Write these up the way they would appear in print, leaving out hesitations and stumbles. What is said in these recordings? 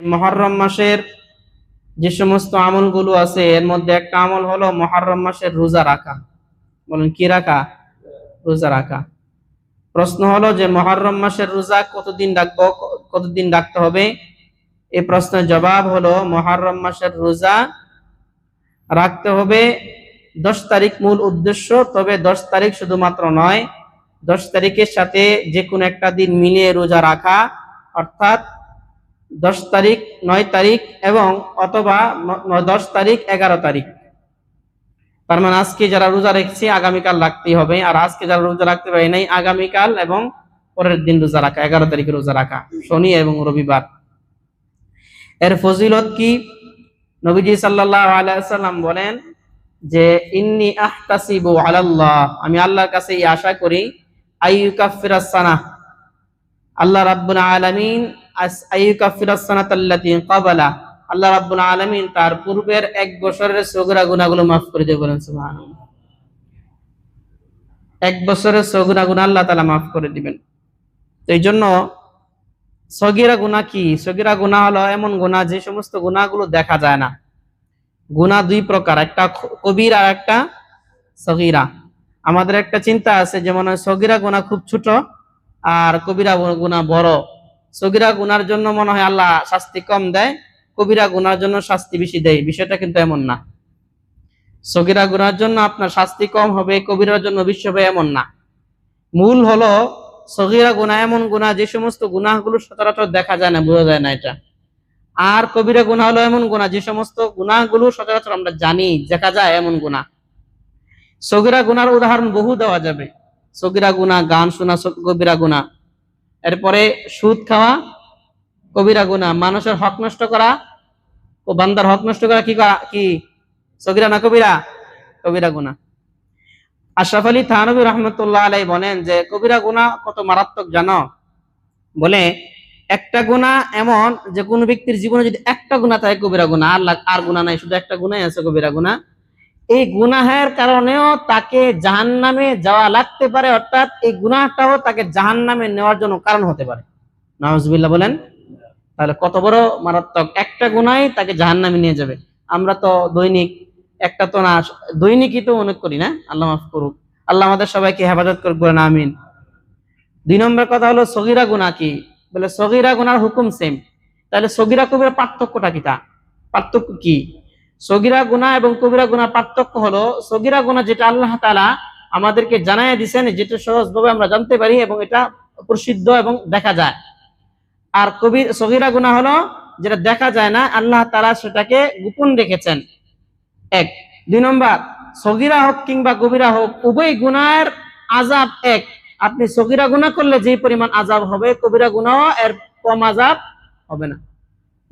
মুহররম মাসের যে সমস্ত আমলগুলো আছে এর মধ্যে একটা আমল হলো মুহররম মাসের রোজা রাখা। বলেন কি রাখা? রোজা রাখা। প্রশ্ন হলো যে মুহররম মাসের রোজা কতদিন রাখবো, কতদিন রাখতে হবে? এই প্রশ্নের জবাব হলো মুহররম মাসের রোজা রাখতে হবে 10 তারিখ মূল উদ্দেশ্য। তবে 10 তারিখ শুধুমাত্র নয়, 10 তারিখের সাথে যে কোনো একটা দিন মিলিয়ে রোজা রাখা, অর্থাৎ 10 তারিখ, 9 তারিখ এবং অথবা 10 তারিখ 11 তারিখ। তার মানে আজকে যারা রোজা রেখেছে আগামীকাল রাখতেই হবে, আর আজকে যারা রোজা রাখতে পারে নাই আগামীকাল এবং পরের দিন রোজা রাখা, 11 তারিখে রোজা রাখা, শনি এবং রবিবার। এর ফজিলত কি? নবীজি সাল্লাল্লাহু আলাইহি ওয়াসাল্লাম বলেন যে ইন্নী আহতাসিবু আলাল্লাহ, আমি আল্লাহর কাছে এই আশা করি, আইয়ুকাফিরাস সানাহ, আল্লাহ রাব্বুল আলামিন আইয়ুকাফিরাস সানাতাল্লাতী ক্বাবালা, আল্লাহ রাব্বুল আলামিন তার পূর্বের এক বছরের সগীরা গুনাহগুলো মাফ করে দেবেন। বলেন সুবহানাল্লাহ। এক বছরের সগীরা গুনাহ আল্লাহ তাআলা মাফ করে দিবেন। তো এই জন্য সগীরা গুনাহ কি? সগীরা গুনাহ হলো এমন গুনাহ যে সমস্ত গুনাহগুলো দেখা যায় না। গুনাহ দুই প্রকার, একটা কবিরা আর একটা সগীরা। আমাদের একটা চিন্তা আছে যেমন সগীরা গুনাহ খুব ছোট আর কবিরা গুনাহ বড়। সগীরা গুনার জন্য মনে হয় আল্লাহ শাস্তি কম দেয়, কবিরা গুনার জন্য শাস্তি বেশি দেয়। বিষয়টা কিন্তু এমন না। সগীরা গুনার জন্য আপনার শাস্তি কম হবে, কবিরার জন্য বেশি হবে, এমন না। মূল হলো সগীরা গুনাহ এমন গুনাহ যে সমস্ত গুনাহগুলো সচরাচর দেখা যায় না, বোঝা যায় না এটা। আর কবিরা গুনাহ হলো এমন গুনাহ যে সমস্ত গুনাহগুলো সচরাচর আমরা জানি, দেখা যায় এমন গুনাহ। সগীরা গুনার উদাহরণ বহু দেওয়া যাবে। সগীরা গুনাহ, গান শোনা কবিরা গুনাহ, এরপরে সুদ খাওয়া কবিরা গুনাহ, মানুষের হক নষ্ট করা ও বান্দার হক নষ্ট করা কি সগীরা না কবিরা? কবিরা গুনাহ। আশরাফ আলী থানভী রাহমাতুল্লাহ আলাইহি বলেন যে কবিরা গুনাহ কত মারাত্মক জানো? বলে একটা গুনাহ এমন যে কোন ব্যক্তির জীবনে যদি একটা গুনাহ থাকে কবিরা গুনাহ, আর গুনাহ নাই, শুধু একটা গুনাহই আছে কবিরা গুনাহ, এই গুনাহের কারণেও তাকে জাহান্নামে যাওয়া লাগতে পারে, অর্থাৎ এই গুনাহটাও তাকে জাহান্নামে নেওয়ার জন্য কারণ হতে পারে। নাউজুবিল্লাহ বলেন। তাহলে কত বড় মারাত্মক! একটা গুনাহই তাকে জাহান্নামে নিয়ে যাবে। আমরা তো দৈনিক, একটা তো না, দৈনিকই তো অনেক করি না। আল্লাহ মাফ করুক, আল্লাহ আমাদের সবাইকে হেফাজত করুক, বলেন আমিন। 2 নম্বর কথা হলো সগীরা গুনাহ কি? বলে সগীরা গুনার হুকুম সেম। তাহলে সগীরা কবিরা পার্থক্যটা কি? পার্থক্য কি? সগীরা গুনাহ এবং কবিরা গুনাহ পার্থক্য হলো, সগীরা গুনাহ যেটা আল্লাহ তাআলা আমাদেরকে জানাইয়া দিয়েছেন, যেটা সহজভাবে আমরা জানতে পারি এবং এটা প্রসিদ্ধ এবং দেখা যায়। আর সগীরা গুনাহ হলো যেটা দেখা যায় না, আল্লাহ তাআলা সেটাকে গোপন রেখেছেন। 1। 2 নম্বর, সগীরা হোক কিংবা কবিরা হোক, উভয় গুনাহের আযাব এক। আপনি সগীরা গুনাহ করলে যে পরিমাণ আযাব হবে, কবিরা গুনাহ এর কম আযাব হবে না।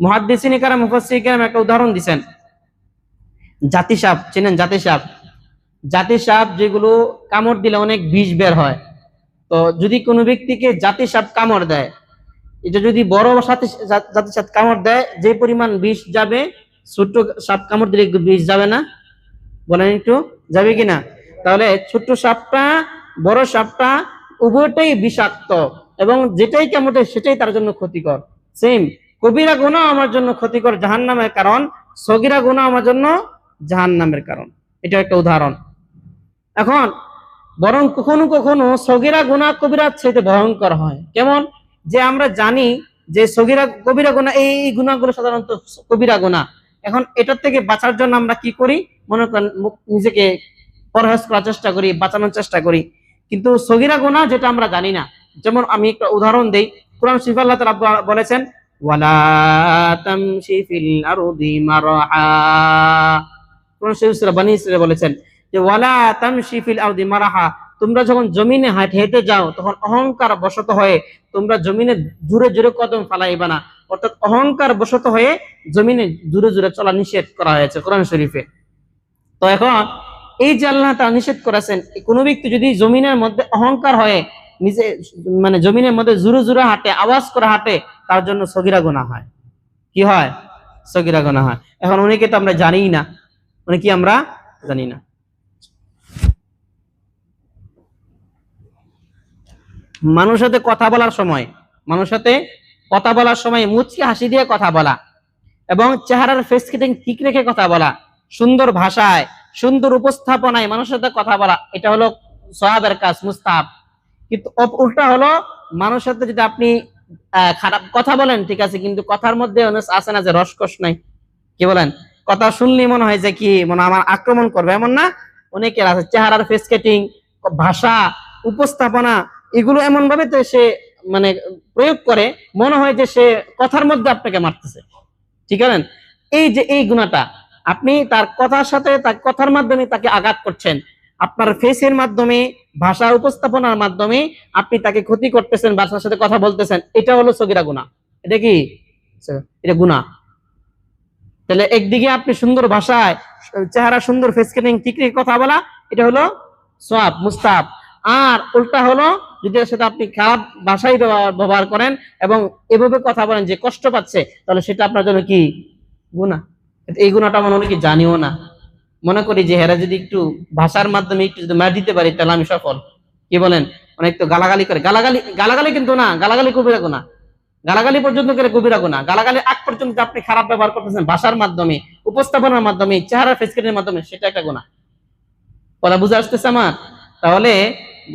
মুহাদ্দিসিন কিরাম, মুফাসসির কিরাম একটা উদাহরণ দিবেন। জাতি সাপ চেনেন? জাতি সাপ যেগুলো কামড় দিলে অনেক বিষ বের হয়। তো যদি কোনো ব্যক্তিকে জাতি সাপ কামড় দেয়, এটা যদি বড় জাতি সাপ কামড় দেয়, যে পরিমাণ বিষ যাবে, ছোট সাপ কামড় দিলে বিষ যাবে না? বলেন একটু, যাবে কিনা? তাহলে ছোট সাপটা, বড় সাপটা উভয়টাই বিষাক্ত এবং যেটাই কামড় দেয় সেটাই তার জন্য ক্ষতিকর। সেম, কবিরা গুনাহ আমার জন্য ক্ষতিকর, জাহান্নামের কারণ। সগীরা গুনাহ আমার জন্য জাহান্নামের কারণ। এটা একটা উদাহরণ। এখন বরং কখনো কখনো সগীরা গুনাহ কবিরার চাইতে ভয়ঙ্কর হয়। কেমন? যে আমরা জানি যে কবিরা গুনাহ, এই গুনাহগুলো সাধারণত কবিরা গুনাহ। এখন এটার থেকে বাঁচার জন্য আমরা কি করি? মনে করেন নিজেকে পরহেজ করার চেষ্টা করি, বাঁচানোর চেষ্টা করি, কিন্তু সগীরা গুনাহ যেটা আমরা জানি না। যেমন আমি একটা উদাহরণ দেই। কোরআন শরীফে আল্লাহ তাআলা বলেছেন, ওয়ালা তামশি ফিল আরদি মারহা। কোরআন শরীফ সূরা বনী ইসরাঈলে বলেছেন যে ওয়ালা তামশি ফিল আরদি মারহা, তোমরা যখন জমিনে হেঁটে যাও তখন অহংকার বশত হয়ে তোমরা জমিনে জোরে জোরে কদম ফালাইবা না। অর্থাৎ অহংকার বশত হয়ে জমিনে জোরে জোরে চলা নিষেধ করা হয়েছে কোরআন শরীফে। তো এখন এই যে আল্লাহ তাআলা নিষেধ করেছেন, কোনো ব্যক্তি যদি জমিনের মধ্যে অহংকার হয়ে নিজে মানে জমিনের মধ্যে জোরে জোরে হাঁটে, আওয়াজ করে হাঁটে, তার জন্য সগীরা গুনাহ হয়। কি হয়? সগীরা গুনাহ হয়। এখন অনেকে তো আমরা জানিই না, অনেকে আমরা জানি না। মানুষের সাথে কথা বলার সময়, মানুষের সাথে কথা বলার সময় মুচকি হাসি দিয়ে কথা বলা, এবং চেহারার ফেস কাটিং ঠিক রেখে কথা বলা, সুন্দর ভাষায় সুন্দর উপস্থাপনায় মানুষের সাথে কথা বলা, এটা হলো সওয়াবের কাজ, মুস্তাহাব। কিন্তু উল্টা হলো মানুষের সাথে যদি আপনি খারাপ কথা বলেন, ঠিক আছে, কিন্তু কথার মধ্যে আছে না যে রসকস নাই, কি বলেন, কথা শুনলে মনে হয় যে কি মনে আমার আক্রমণ করবে, এমন না? অনেকের আছে চেহারার ফেস কাটিং, ভাষা, উপস্থাপনা, এগুলো এমন ভাবে তো সে মানে প্রয়োগ করে মনে হয় যে সে কথার মধ্যে আপনাকে মারতেছে, ঠিক আছে? এই যে এই গুণাটা, আপনি তার কথার সাথে তার কথার মাধ্যমে তাকে আঘাত করছেন, আপনার ফেসের মাধ্যমে, ভাষা উপস্থাপনার মাধ্যমে আপনি তাকে ক্ষতি করতেছেন, ভাষার সাথে কথা বলতেছেন, এটা হলো সগীরা গুনাহ। এটা কি? এটা গুনাহ। তাহলে একদিকে আপনি সুন্দর ভাষায়, চেহারা সুন্দর, ফেস কাটিং ঠিক রেখে কথা বলা, এটা হলো সওয়াব, মুস্তাহাব। আর উল্টা হলো যদি সেটা আপনি খারাপ ভাষায় ব্যবহার করেন এবং এভাবে কথা বলেন যে কষ্ট পাচ্ছে, তাহলে সেটা আপনার জন্য কি? গুনাহ। এই গুনাহটা আমরা অনেকে জানিও না, মনে করি যে হেরা যদি একটু ভাষার মাধ্যমে একটু যদি মার দিতে পারি তাহলে আমি সফল, কি বলেন? অনেক তো গালাগালি করে, গালাগালি গালাগালি কিন্তু না, গালাগালি কবিরা গুনাহ, গালাগালি পর্যন্ত করে কবিরা গুনাহ। গালাগালি আগ পর্যন্ত আপনি খারাপ ব্যবহার করতেছেন ভাষার মাধ্যমে, উপস্থাপনার মাধ্যমে, চেহারা ফেস কাটিংয়ের মাধ্যমে, সেটা একটা গুনাহ। কথা বুঝে আসতেছে আমার? তাহলে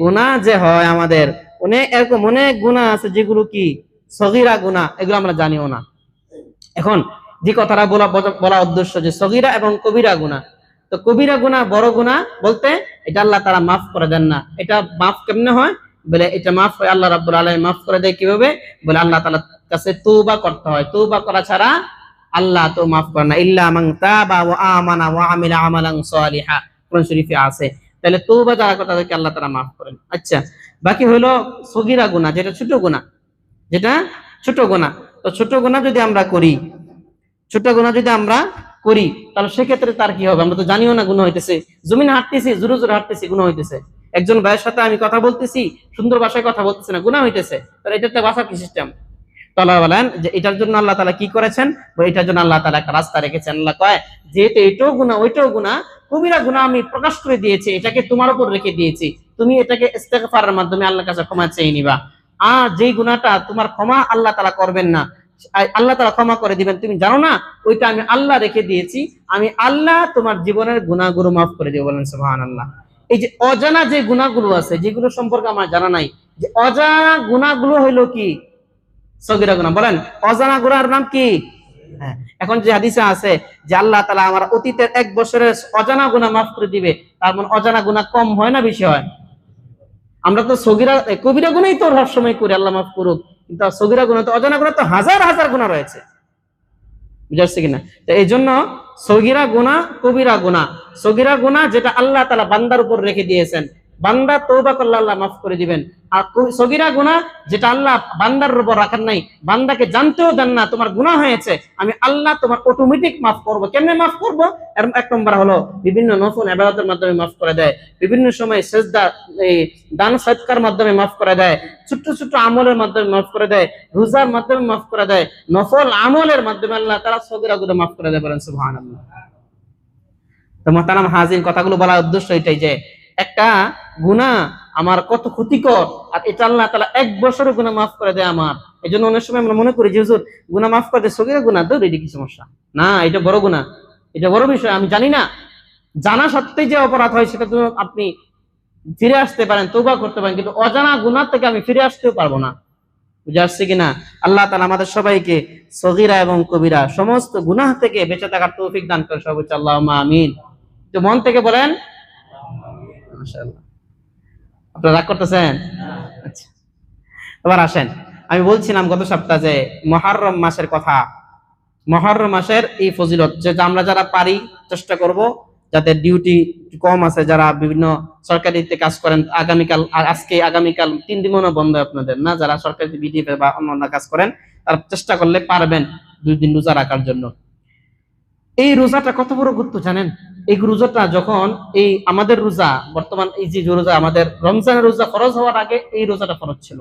গুনাহ যে হয় আমাদের অনেক, এরকম অনেক গুনাহ আছে যেগুলো কি সগীরা গুনাহ, এগুলো আমরা জানিও না। এখন যে কথাটা বলা উদ্দেশ্য যে সগীরা এবং কবিরা গুনাহ, তো কবিরা গুনাহ, বড় গুনাহ বলতে এটা আল্লাহ তাআলা মাফ করে দেন না। এটা মাফ কেমনে হয়? বলে এটা মাফ হয় আল্লাহ রাব্বুল আলামিন মাফ করে দেয় কিভাবে? বলে আল্লাহ তাআলার কাছে তওবা করতে হয়, তওবা করা ছাড়া আল্লাহ তো মাফ করে না। ইল্লা মান তাবা ওয়া আমানা ওয়া আমিলা আমালান সালিহা, কোরআন শরীফে আছে। তাহলে তওবা যারা করে তাদেরকে আল্লাহ তাআলা মাফ করেন। আচ্ছা, বাকি হলো সগীরা গুনাহ, যেটা ছোট গুনাহ, যেটা ছোট গুনাহ। তো ছোট গুনাহ যদি আমরা করি, ছোট গুনাহ যদি আমরা করি, তাহলে সেক্ষেত্রে তার কি হবে? আমরা তো জানিও না গুনাহ হইতেছে, জমিনে হাঁটতেছি, জোরে জোরে হাঁটতেছি, গুনাহ হইতেছে। একজন ভাইয়ের সাথে আমি কথা বলতেছি, সুন্দর ভাষায় কথা বলতেছি না, গুনাহ হইতেছে। তাহলে এটাতে বাঁচার কি সিস্টেম? তাআলা বলেন যে এটার জন্য আল্লাহ তাআলা কি করেছেন, এটার জন্য আল্লাহ তাআলা একটা রাস্তা রেখেছেন। আল্লাহ কয় যেহেতু এটাও গুনাহ ওইটাও গুনাহ, কবিরা গুনাহ আমি প্রকাশ করে দিয়েছি, এটাকে তোমার উপর রেখে দিয়েছি, তুমি এটাকে ইস্তেগফারের মাধ্যমে আল্লাহর কাছে ক্ষমা চেয়ে নিবা। আর যেই গুনাহটা তোমার ক্ষমা আল্লাহ তাআলা করবেন না, আল্লাহ তাআলা ক্ষমা করে দিবেন, তুমি জানো না ওইটা আমি আল্লাহ রেখে দিয়েছি, আমি আল্লাহ তোমার জীবনের গুনাহগুলো মাফ করে দেব। বলেন সুবহানাল্লাহ। এই যে অজানা যে গুনাহগুলো আছে, যেগুলো সম্পর্কে আমার জানা নাই, যে অজানা গুনাহগুলো হইলো কি? সগীরা গুনাহ। বলেন অজানা গুনাহর নাম কি? হ্যাঁ, এখন যে হাদিসে আছে যে আল্লাহ তাআলা আমার অতীতের 1 বছরের অজানা গুনাহ মাফ করে দিবে, তার মানে অজানা গুনাহ কম হয় না বেশি হয়? আমরা তো সগীরা কবিরা গুনাহই তো সব সময় করি, আল্লাহ মাফ করুক, কিন্তু সগীরা গুনাহ তো, অজানা গুনাহ তো হাজার হাজার গুনাহ রয়েছে, বুঝাচ্ছে কিনা? তো এই জন্য সগীরা গুনাহ, কবিরা গুনাহ, সগীরা গুনাহ যেটা আল্লাহ তাআলা বান্দার উপর রেখে দিয়েছেন, বান্দা তওবা করলে আল্লাহ মাফ করে দিবেন। আর সগীরা গুনাহ যেটা আল্লাহ বান্দার উপর রাখেন নাই, বান্দাকে জানতেও দেন না তোমার গুনাহ হয়েছে, আমি আল্লাহ তোমার অটোমেটিক মাফ করব। কেমনে মাফ করব? এর এক নম্বর হলো বিভিন্ন নফল ইবাদতের মাধ্যমে মাফ করে দেয়, বিভিন্ন সময় সিজদা, এই দান সদকার মাধ্যমে মাফ করে দেয়, ছোট ছোট আমলের মাধ্যমে মাফ করে দেয়, রোজার মাধ্যমে মাফ করে দেয়, নফল আমলের মাধ্যমে আল্লাহ তাআলা সগীরা গুনাহ মাফ করে দেয়। বলেন সুবহানাল্লাহ। তো মুহতারাম হাজির, কথাগুলো বলার উদ্দেশ্য এটাই যে একটা গুনাহ আমার কত ক্ষতিকর, আর এটা আল্লাহ তাআলা 1 বছরের গুনাহ মাফ করে দেয় আমার। এজন্য অনেক সময় আমরা মনে করি যে হুজুর গুনাহ মাফ করে দেয়, সগীরা গুনাহ তো এটা কি সমস্যা? না, এটা বড় গুনাহ, এটা বড় বিষয়। আমি জানি না, জানা সত্ত্বেও যে অপরাধ হয় সেটা তো আপনি ফিরে আসতে পারেন, তওবা করতে পারেন, কিন্তু অজানা গুনাহ থেকে আমি ফিরে আসতেও পারবো না। বুঝে আসছে কিনা? আল্লাহ তাআলা আমাদের সবাইকে সগীরা এবং কবিরা সমস্ত গুনাহ থেকে বেঁচে থাকার তৌফিক দান করে, সবাই আল্লাহুম্মা আমিন। তো মন থেকে বলেন মাশাআল্লাহ। আপনারা রাগ করতেছেন? আচ্ছা, এবার আসেন, আমি বলছিলাম গত সপ্তাহে যে মুহররম মাসের কথা, মুহররম মাসের এই ফজিলত, যে আমরা যারা পারি চেষ্টা করব, যাদের ডিউটি কম আছে, যারা বিভিন্ন সরকারিতে কাজ করেন, আগামীকাল, আজকে আগামীকাল 3 দিন মনে বন্ধ আপনাদের না, যারা সরকারি বিডিএফ বা অন্যান্য কাজ করেন, তারা চেষ্টা করলে পারবেন 2 দিন রোজা রাখার জন্য। এই রোজাটা কত বড় গুরুত্ব জানেন? এই রোজাটা যখন, এই আমাদের রোজা বর্তমান, এই যে রোজা আমাদের রমজানের রোজা ফরজ হওয়ার আগে এই রোজাটা ফরজ ছিল।